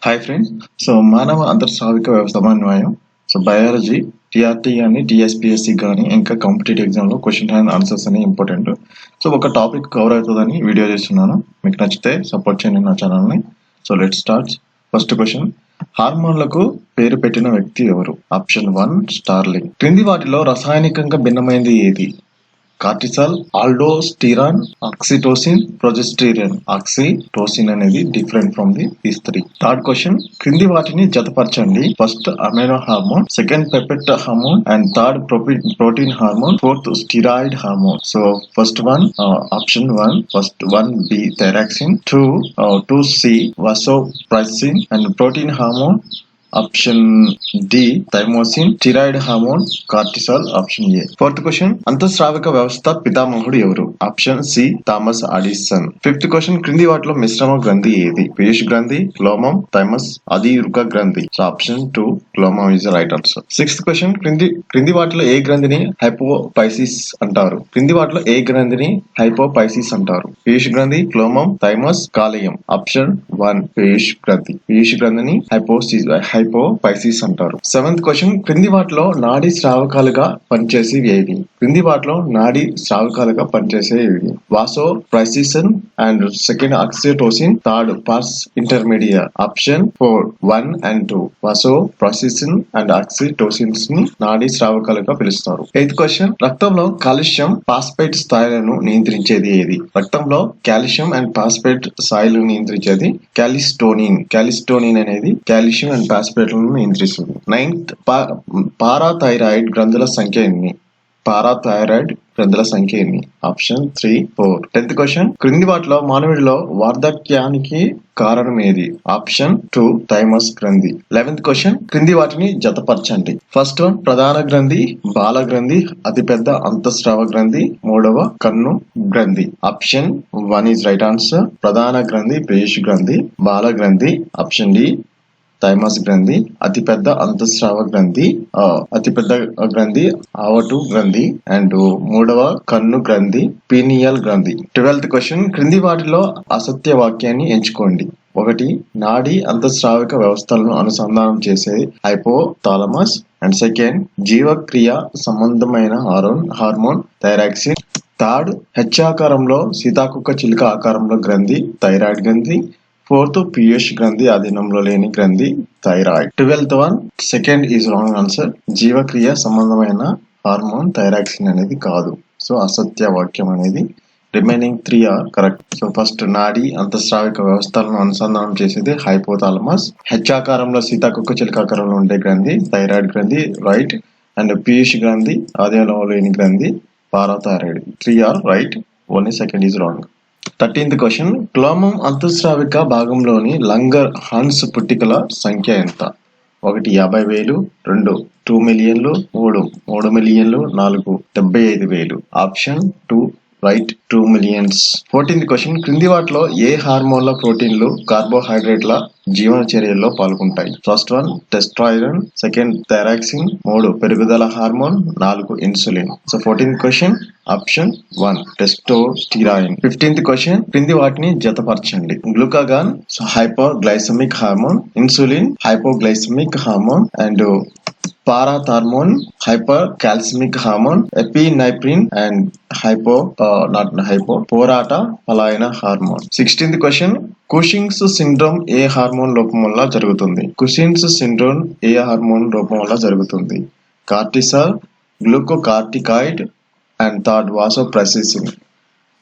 Hi friends. So మానవ అంతర్స్రావిక సమన్వయం. సో బయాలజీ టీఆర్టీ కానీ టీఎస్పీఎస్సీ కానీ ఇంకా కాంపిటేటివ్ ఎగ్జామ్లో క్వశ్చన్ అండ్ ఆన్సర్స్ అనేవి ఇంపార్టెంట్. సో ఒక టాపిక్ కవర్ అవుతుందని వీడియో చేస్తున్నాను. మీకు నచ్చితే సపోర్ట్ చేయండి నా ఛానల్ని. So let start. First question, హార్మోన్లకు పేరు పెట్టిన వ్యక్తి ఎవరు? Option 1 Starling. క్రింది వాటిలో రసాయనికంగా భిన్నమైనది ఏది? Cortisol, aldosterone, oxytocin, progesterone. Oxytocin అనేది different from these three. Third question, క్రింది వాటిని జతపరచండి. First amino hormone, second peptide hormone and third protein hormone, fourth steroid hormone. So first one option 1, first 1 B thyroxine, 2 C vasopressin and protein hormone option D thymosin, steroid hormone cortisol option A. Fourth question, అంతఃస్రావిక వ్యవస్థ పితామహుడు ఎవరు? Option C Thomas Addison. Fifth question, క్రింది వాటిలో మిశ్రమ గ్రంథి ఏది? పీయూష్ గ్రంథి, క్లోమం, థైమస్, అధివృక గ్రంథి. సో ఆప్షన్ 2 క్లోమం is right answer. Sixth question, క్రింది వాటిలో ఏ గ్రంథిని హైపోపైసిస్ అంటారు? క్రింది వాటిలో ఏ గ్రంథిని హైపోపైసిస్ అంటారు? పీయూష్ గ్రంథి, క్లోమం, థైమస్, కాలేయం. ఆప్షన్ 1 పీయూష్ గ్రంథి. పీయూష్ గ్రంథిని హైపోపైసిస్ అంటారు. సెవెంత్ క్వశ్చన్, క్రింది వాటిలో నాడీ స్రావకాలుగా పనిచేసేవి ఏవి? క్రింది వాటిలో నాడీ స్రావకాలుగా పనిచేసే ఏవి? Vasopressin and second oxytocin, third pars intermediate. Option 4 1 and 2 vasopressin and ఆక్సిటోసిన్స్ ని నాడీ స్రావకాలుగా పిలుస్తారు. ఎయిత్ క్వశ్చన్, రక్తంలో కాల్షియం ఫాస్ఫేట్ స్థాయిలను నియంత్రించేది ఏది? రక్తంలో కాల్షియం అండ్ ఫాస్ఫేట్ స్థాయిలను నియంత్రించేది క్యాలిస్టోనిన్. క్యాలిస్టోనిన్ అనేది కాల్షియం అండ్ ఫాస్ఫేట్లను నియంత్రిస్తుంది. నైన్త్, పారాథైరాయిడ్ గ్రంథుల సంఖ్య ఎన్ని? పారాథైరాయిడ్ గ్రంథుల సంఖ్య ఎన్ని? ఆప్షన్ 3 4. 10th క్వశ్చన్, క్రింది వాటిలో మానవుడిలో వార్ధక్యానికి కారణం ఏది? ఆప్షన్ 2 థైమస్ గ్రంథి. 11th క్వశ్చన్, క్రింది వాటిని జతపరచండి. ఫస్ట్ వన్ ప్రధాన గ్రంథి, బాల గ్రంథి, అతిపెద్ద అంతఃస్రావ గ్రంథి, మూడవ కన్ను గ్రంథి. Option 1 is right answer. ప్రధాన గ్రంథి పీయూష్ గ్రంథి, బాల గ్రంథి ఆప్షన్ డి థైమస్ గ్రంథి, అతిపెద్ద అంతఃస్రావ గ్రంథి అతిపెద్ద గ్రంథి ఆవటు గ్రంథి అండ్ మూడవ కన్ను గ్రంథి పీనియల్ గ్రంథి. 12th క్వశ్చన్, క్రింది వాటిలో అసత్య వాక్యాన్ని ఎంచుకోండి. 1 నాడీ అంతఃస్రావిక వ్యవస్థలను అనుసంధానం చేసే హైపోథాలమస్ అండ్ సెకండ్ జీవక్రియ సంబంధమైన హార్మోన్ థైరాక్సిన్, థర్డ్ హెచ్చాకారంలో సీతాకుక్క చిలుక ఆకారంలో గ్రంథి థైరాయిడ్ గ్రంథి, ఫోర్త్ పీయూష్ గ్రంథి అధీనంలో లేని గ్రంథి thyroid. 12th one second is wrong answer. జీవక్రియ సంబంధమైన హార్మోన్ థైరాక్సిన్ అనేది కాదు. సో అసత్య వాక్యం అనేది. Remaining 3 are correct. So first నాడీ అంతఃస్రావిక వ్యవస్థలను అనుసంధానం చేసేది హైపోథాలమస్, హెచ్చాకారంలో సీతాకుక్క చిలుకాకారంలో ఉండే గ్రంథి థైరాయిడ్ గ్రంథి రైట్ అండ్ పీయూష్ గ్రంథి అధీనంలో లేని గ్రంథి parathyroid. 3 are right, only second is wrong. 13th question, క్లోమం అంతఃస్రావిక భాగంలోని లంగర్ హాన్స్ పుట్టికల సంఖ్య ఎంత? 1 50,000, 2 2 మిలియన్లు, 3 మిలియన్లు, 4 75,000. Option 2 right 2 millions. 14th question, క్రింది వాటిలో ఏ హార్మోన్ల ప్రోటీన్లు కార్బోహైడ్రేట్ల జీవన చర్యల్లో పాల్గొంటాయి? First one testosterone, second thyroxine, 3 పెరుగుదల hormone, 4 insulin. So 14th question option 1 testosterone. 15th question, క్రింది వాటిని జతపరచండి. Glucagon hypoglycemic hormone, insulin hypoglycemic hormone and parathormone hyper calcemic hormone, epinephrine and పోరాటా పలాయన hormone. 16th question, Cushing's syndrome ఏ hormone లోపం వల్ల జరుగుతుంది? కుషింగ్స్ సిండ్రోమ్ ఏ హార్మోన్ లోపం వల్ల జరుగుతుంది? Cortisol, glucocorticoid and third vasopressin.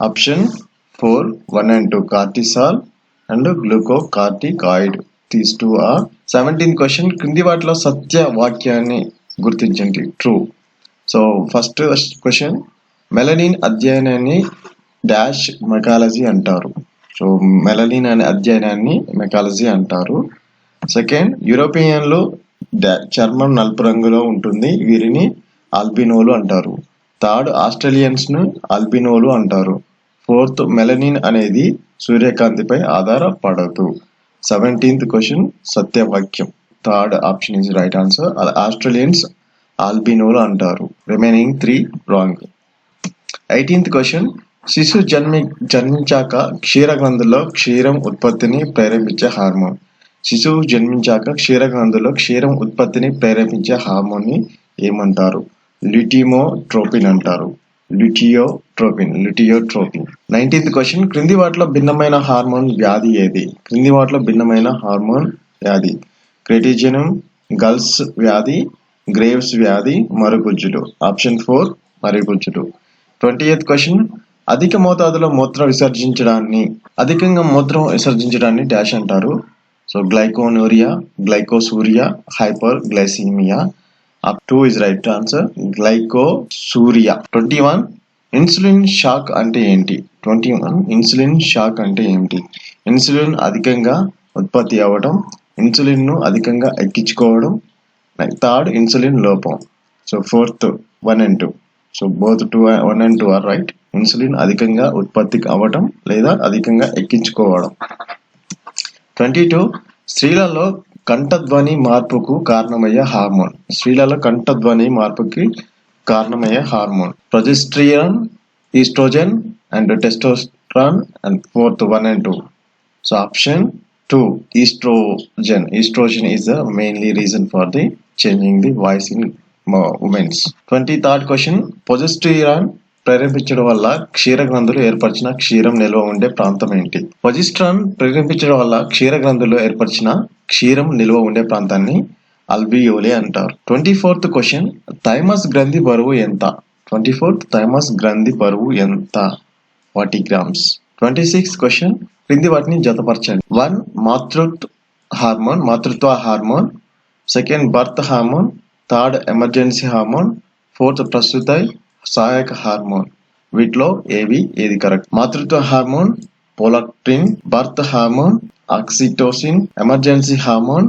Option 4 1 and 2 cortisol and glucocorticoid. These 2 are. 17th question, క్రింది వాటిలో సత్య వాక్యాన్ని గుర్తించండి. True. So first question, melanin అధ్యయనాన్ని డాష్ మెకాలజీ అంటారు. సో మెలనిన్ అనే అధ్యయనాన్ని మెకాలజీ అంటారు. సెకండ్, యూరోపియన్లు చర్మం నలుపు రంగులో ఉంటుంది, వీరిని ఆల్బినోలు అంటారు. థర్డ్, ఆస్ట్రేలియన్స్ ను ఆల్బినోలు అంటారు. ఫోర్త్, మెలనిన్ అనేది సూర్యకాంతిపై ఆధారపడదు. 17th క్వశ్చన్ సత్యవాక్యం. Third option is right answer. Australians ఆల్బినోలు అంటారు. Remaining 3 wrong. 18th క్వశ్చన్, శిశు జన్మించాక క్షీర గ్రంథుల్లో క్షీరం ఉత్పత్తిని ప్రేరేపించే హార్మోన్. శిశువు జన్మించాక క్షీరగ్రంథుల్లో క్షీరం ఉత్పత్తిని ప్రేరేపించే హార్మోన్ని ఏమంటారు? ల్యూటిమోట్రోపిన్ అంటారు. ల్యూటియోట్రోపిన్. 19th question. క్రింది వాటిలో భిన్నమైన హార్మోన్ వ్యాధి ఏది? క్రింది వాటిలో భిన్నమైన హార్మోన్ వ్యాధి. క్రెటిజెనం, గల్స్ వ్యాధి, గ్రేవ్స్ వ్యాధి, మరుగుజ్జులు. ఆప్షన్ 4 మరుగుజ్జులు. 20th question. అధిక మోతాదులో అధికంగా మూత్రం విసర్జించడాన్ని డాష్ అంటారు. So glyconuria, glycosuria, hyper glycemia. 2 is right answer. Glycosuria. 21. Insulin shock అంటే ఏంటి? 21. ఇన్సులిన్ షాక్ అంటే ఏమిటి? ఇన్సులిన్ అధికంగా ఉత్పత్తి అవ్వడం, ఇన్సులిన్ ను అధికంగా ఎక్కించుకోవడం. 3rd ఇన్సులిన్ లోపం. So 4th 1 and 2. So both 1 and 2 are right. Insulin అధికంగా ఉత్పత్తి అవ్వడం లేదా అధికంగా ఎక్కించుకోవడం. 22. స్త్రీలలో కంఠధ్వని మార్పుకు కారణమయ్యే హార్మోన్. Progesterone, oestrogen and testosterone. And 4th 1 and 2. So option 2 oestrogen. Oestrogen is the mainly reason for the changing the voice in women's. 23rd question. Progesterone ప్రేరేపించడం వల్ల క్షీరగ్రంథులు ఏర్పరిచిన క్షీరం నిల్వ ఉండే ప్రాంతం ఏంటి? ప్రొజెస్టెరాన్ ప్రేరేపించడం వల్ల క్షీరగ్రంథులు ఏర్పరిచిన క్షీరం నిల్వ ఉండే ప్రాంతాన్ని అల్వియోలే అంటారు. 24th question. థైమస్ గ్రంథి బరువు ఎంత? 24th థైమస్ గ్రంథి బరువు ఎంత? 40 grams. 26th question. క్రింది వాటిని జతపరచండి. 1 మాతృత్వ hormone. 2nd birth hormone. 3rd emergency hormone. 4th ప్రస్తుత సహాయక హార్మోన్. వీటిలో ఏది కరెక్ట్? మాతృత్వ hormone prolactin, birth hormone oxytocin, emergency hormone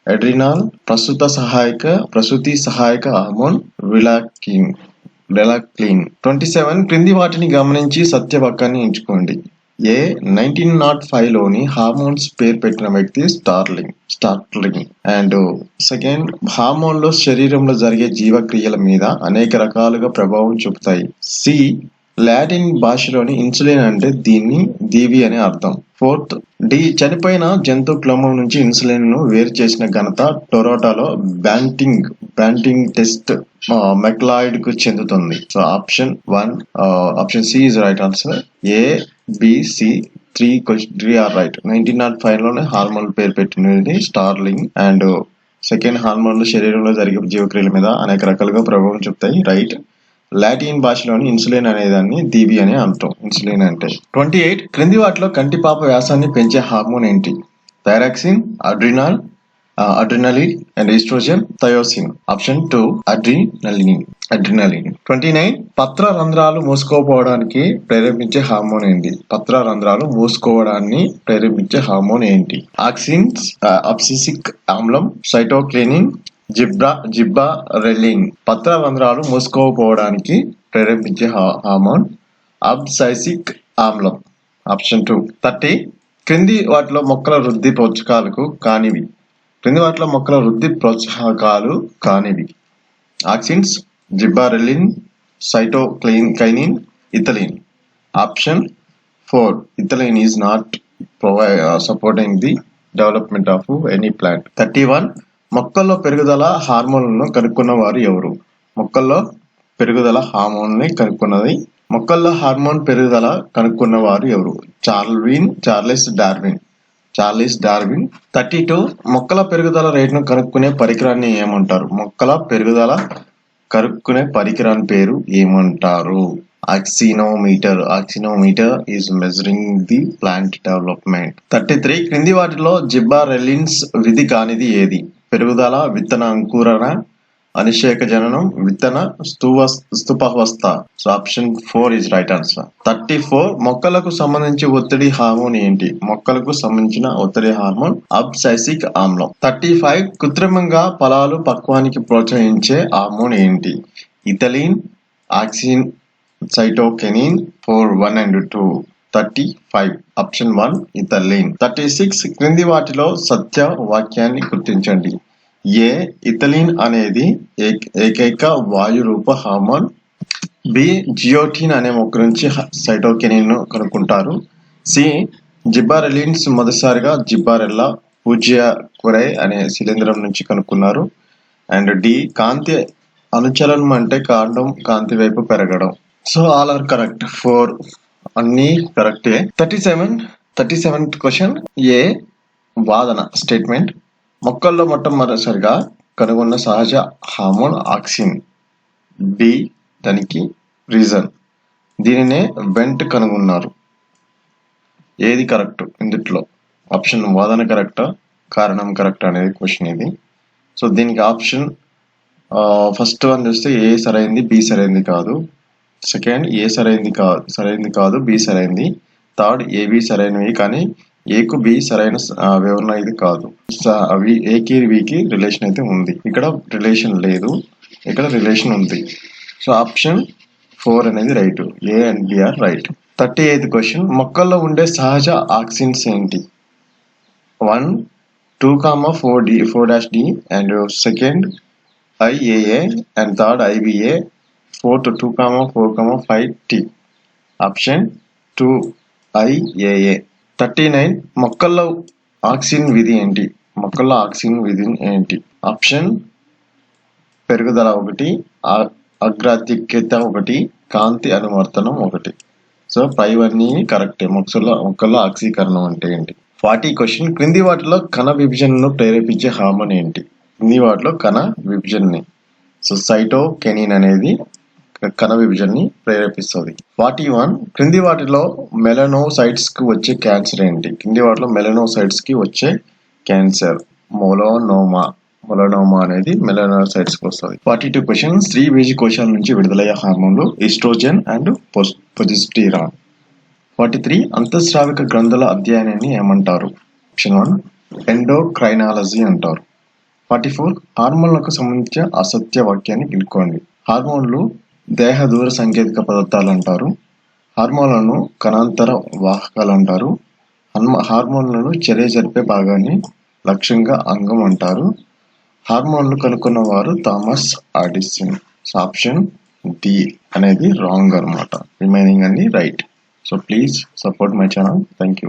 adrenal, ప్రసూతి సహాయక హార్మోన్ రిలాక్టిన్. 27. క్రింది వాటిని గమనించి సత్యవాక్యాన్ని ఎంచుకోండి. ఏ 1905లోని హార్మోన్స్ పేరు పెట్టిన వ్యక్తి స్టార్లింగ్. అండ్ 2nd హార్మోన్లు శరీరంలో జరిగే జీవక్రియల మీద అనేక రకాలుగా ప్రభావం చూపుతాయి. సి లాటిన్ భాషలోని ఇన్సులిన్ అంటే దీవి అని అర్థం. 4th డి చనిపోయిన జంతు క్లోమం నుంచి ఇన్సులిన్ ను వేరు చేసిన ఘనత టొరాటోలో బ్యాంటింగ్ టెస్ట్ మెక్లాయిడ్ కు చెందుతుంది. So option 1 option C is right answer. A B C 3 are right. 1905లోనే హార్మోన్ పేరు పెట్టినది స్టార్లింగ్. అండ్ 2nd హార్మోన్లు శరీరంలో జరిగే జీవక్రియల మీద అనేక రకాలుగా ప్రభావం చూపుతాయి. రైట్. లాటిన్ భాషలోని ఇన్సులిన్ అనేదాన్ని దీవి అని అంటాం. ఇన్సులిన్ అంటే. 28. క్రింది వాటిలో కంటిపాప వ్యాసాన్ని పెంచే హార్మోన్ ఏంటి? Thyroxine, adrenaline and oestrogen, thymosin. Option 2 adrenaline. 29. పత్ర రంధ్రాలు మూసుకోపోవడానికి ప్రేరేపించే హార్మోన్ ఏంటి? పత్ర రంధ్రాలు మూసుకోవడాన్ని ప్రేరేపించే హార్మోన్ ఏంటి? అబ్సిసిక్ ఆమ్లం, సైటోకినిన్, జిబ్బారెల్లిన్. పత్ర రంధ్రాలు మూసుకోపోవడానికి ప్రేరేపించే హార్మోన్ అబ్సైసిక్ ఆమ్లం. ఆప్షన్ 2. 30. క్రింది వాటిలో మొక్కల వృద్ధి ప్రోత్సాహకాలు కానివి. Auxins, gibberellin, cytokinin, ethylene. Option 4 ethylene is not supporting the development of any plant. 31. మొక్కల్లో పెరుగుదల హార్మోన్లను కనుక్కున్న వారు ఎవరు? మొక్కల్లో హార్మోన్ పెరుగుదల కనుక్కున్న వారు ఎవరు? Charles Darwin. 32. మొక్కల పెరుగుదల రేటును కనుక్కునే పరికరాన్ని ఏమంటారు? మొక్కల పెరుగుదల కనుక్కునే పరికరాన్ని పేరు ఏమంటారు? Auxanometer is measuring the plant development. 33. క్రింది వాటిలో జిబ్బారెల్లిన్స్ విధి కానిది ఏది? పెరుగుదల, విత్తన అంకురణ, అనిషేక జననం, విత్తన స్థూపావస్థ. So option 4 is right answer. 34. మొక్కలకు సంబంధించి ఒత్తిడి హార్మోన్ ఏంటి? మొక్కలకు సంబంధించిన ఒత్తిడి హార్మోన్ అబ్సైసిక్ ఆమ్లం. 35. కృత్రిమంగా ఫలాలు పక్వానికి ప్రోత్సహించే హార్మోన్ ఏంటి? Ethylene, auxin, cytokinin. 4 1 and 2. 35 option 1 ethylene. 36. క్రింది వాటిలో సత్య వాక్యాన్ని గుర్తించండి. ఏ ఇథలిన్ అనేది ఏకైక వాయు రూప హార్మోన్. బి జియోటిన్ అనే మొక్క నుంచి సైటోకినిన్ ను కనుక్కుంటారు. సి జిబ్బారెల్లిన్స్ మొదటిసారిగా జిబ్బారెల్లా పూజ్య కురై అనే శిలీంధ్రం నుంచి కనుక్కున్నారు. అండ్ డి కాంతి అనుచలనం అంటే కాండం కాంతి వైపు పెరగడం. So all are correct. 4 అన్ని కరెక్టే. 37th question. ఏ వాదన స్టేట్మెంట్. మొక్కల్లో మొట్టమొదటిసారిగా కనుగొన్న సహజ హార్మోన్ ఆక్సిన్. బి దానికి రీజన్. దీనినే వెంట్ కనుగొన్నారు. ఏది కరెక్ట్ ఇందుట్లో? ఆప్షన్ వాదన కరెక్టా, కారణం కరెక్ట్ అనేది క్వశ్చన్ ఇది. సో దీనికి ఆప్షన్ ఫస్ట్ వన్ చూస్తే ఏ సరైంది, బి సరైంది కాదు. సెకండ్ ఏ సరైంది కాదు, బి సరైంది. థర్డ్ ఏబి సరైనవి కానీ ఏకు బి సరైన వివరణ ఇది కాదు. అవి ఏకి బికి రిలేషన్ అయితే ఉంది, ఇక్కడ రిలేషన్ లేదు, ఇక్కడ రిలేషన్ ఉంది. సో ఆప్షన్ 4 అనేది right. A and B are right. 38th question. మొక్కల్లో ఉండే సహజ ఆక్సిన్స్ ఏంటి? 1, 2,4-D and second IAA and third IBA, fourth 2,4,5T. Option 2 IAA. 39. మొక్కల్లో ఆక్సిన్ విధి ఏంటి? మొక్కల్లో ఆక్సిన్ విధి ఏంటి? ఆప్షన్ పెరుగుదల 1, అగ్రాధిక్యత 1, కాంతి అనువర్తనం 1. సో పైవన్నీ కరెక్టే. మొక్కల్లో ఆక్సీకరణం అంటే ఏంటి? 40 క్వశ్చన్. క్రింది వాటిలో కణ విభజనను ప్రేరేపించే హార్మోన్ ఏంటి? క్రింది వాటిలో కణ విభజనని. సో సైటోకెనిన్ అనేది కణ విభజనని ప్రేరేపిస్తుంది. 41. క్రింది వాటిలో మెలనోసైట్స్ కు వచ్చే క్యాన్సర్ ఏంటి? క్రింది వాటిలో మెలనోసైట్స్ కి వచ్చే క్యాన్సర్ మొలనోమా అనేది మెలనోసైట్స్ కి వస్తుంది. 42 క్వశ్చన్. స్త్రీ బీజ కోశాల నుంచి విడుదలయ్యే హార్మోన్లు ఈస్ట్రోజన్ అండ్ ప్రొజెస్టెరాన్. 43. అంతఃస్రావిక గ్రంథుల అధ్యయనాన్ని ఏమంటారు? ఆప్షన్ 1 ఎండోక్రైనాలజీ అంటారు. 44. హార్మోన్లకు సంబంధించిన అసత్య వాక్యాన్ని ఎన్నుకోండి. హార్మోన్లు దేహ దూర సాంకేతిక పదార్థాలు అంటారు. హార్మోన్లను కణాంతర వాహకాలు అంటారు. హార్మోన్లను చర్య జరిపే భాగాన్ని లక్ష్యంగా అంగం అంటారు. హార్మోన్లు కనుక్కున్న వారు థామస్ ఆడిసన్. ఆప్షన్ డి అనేది రాంగ్ అనమాట. రిమైనింగ్ అన్ని right. So please support my channel. Thank you.